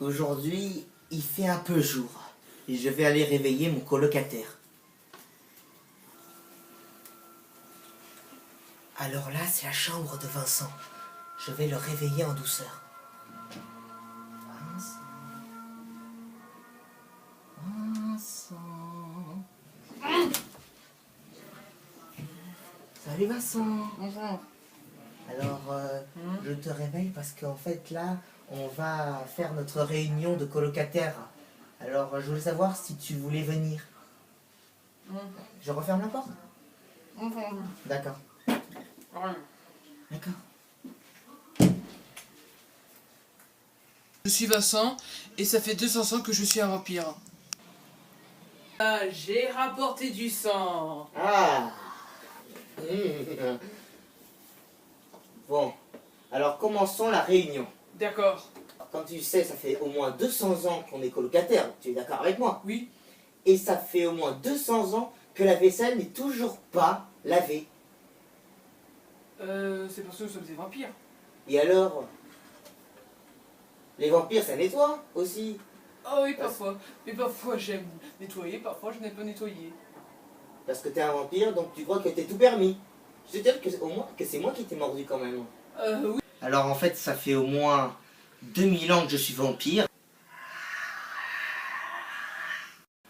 Aujourd'hui, il fait un peu jour et je vais aller réveiller mon colocataire. Alors là, c'est la chambre de Vincent. Je vais le réveiller en douceur. Vincent. Salut Vincent. Bonjour. Alors, je te réveille parce qu'en fait là, on va faire notre réunion de colocataires. Alors, je voulais savoir si tu voulais venir. Je referme la porte? D'accord. D'accord. Je suis Vincent et ça fait 200 ans que je suis un vampire. Ah, j'ai rapporté du sang. Ah. Bon, alors commençons la réunion. D'accord. Comme tu sais, ça fait au moins 200 ans qu'on est colocataires, tu es d'accord avec moi? Oui. Et ça fait au moins 200 ans que la vaisselle n'est toujours pas lavée. C'est parce que nous sommes des vampires. Et alors? Les vampires, ça nettoie aussi. Oh oui, parfois. Mais parfois j'aime nettoyer, parfois je n'aime pas nettoyer. Parce que t'es un vampire, donc tu crois que t'es tout permis. Je te dire que, au moins, que c'est moi qui t'ai mordu quand même. Oui. Alors en fait, ça fait au moins 2000 ans que je suis vampire.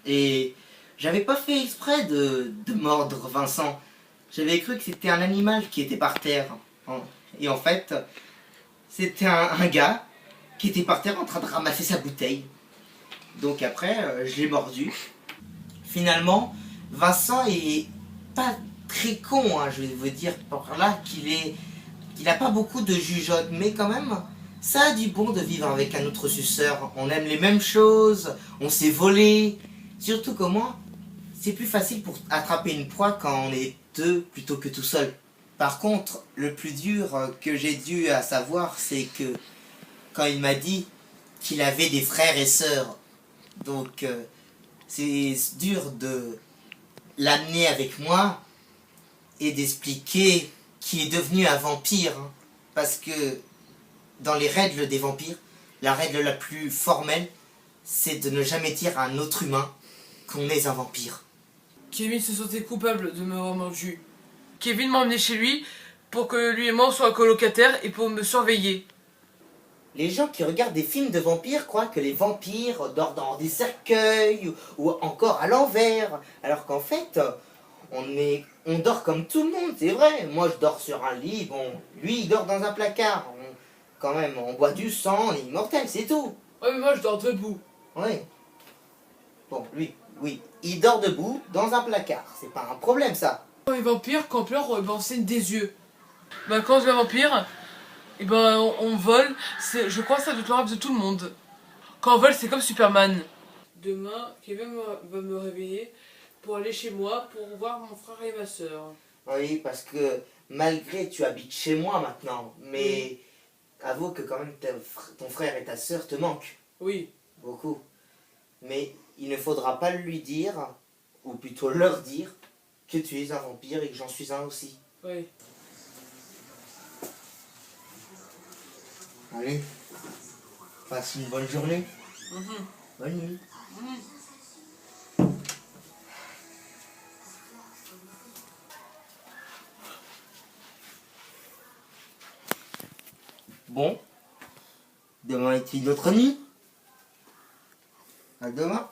Et j'avais pas fait exprès de mordre Vincent. J'avais cru que c'était un animal qui était par terre. Et en fait, c'était un gars qui était par terre en train de ramasser sa bouteille. Donc après, je l'ai mordu. Finalement, Vincent est pas très con, hein, je vais vous dire par là qu'il n'a pas beaucoup de jugeote, mais quand même, ça a du bon de vivre avec un autre suceur. On aime les mêmes choses, on s'est volé. Surtout que moi, c'est plus facile pour attraper une proie quand on est deux plutôt que tout seul. Par contre, le plus dur que j'ai dû à savoir, c'est que quand il m'a dit qu'il avait des frères et sœurs, donc c'est dur de l'amener avec moi et d'expliquer qu'il est devenu un vampire. Parce que dans les règles des vampires, la règle la plus formelle, c'est de ne jamais dire à un autre humain qu'on est un vampire. Kevin se sentait coupable de m'avoir mordu. Kevin m'a emmené chez lui pour que lui et moi soient colocataires et pour me surveiller. Les gens qui regardent des films de vampires croient que les vampires dorment dans des cercueils ou encore à l'envers. Alors qu'en fait, on dort comme tout le monde, c'est vrai. Moi, je dors sur un lit, bon, lui, il dort dans un placard. Quand même, on boit du sang, on est immortel, c'est tout. Ouais, mais moi je dors debout. Oui. Bon, lui, oui, il dort debout dans un placard. C'est pas un problème, ça. Quand les vampires, quand on pleure, on saigne des yeux. Bah, quand on devient vampire, et ben on vole. Je crois que ça doit être le rêve de tout le monde. Quand on vole, c'est comme Superman. Demain, Kevin va me réveiller pour aller chez moi pour voir mon frère et ma soeur. Oui, parce que malgré tu habites chez moi maintenant, mais avoue que quand même ton frère et ta sœur te manquent. Oui. Beaucoup. Mais il ne faudra pas lui dire, ou plutôt leur dire, que tu es un vampire et que j'en suis un aussi. Oui. Allez, passe une bonne journée. Mhm. Bonne nuit. Bon, demain est une autre nuit. À demain.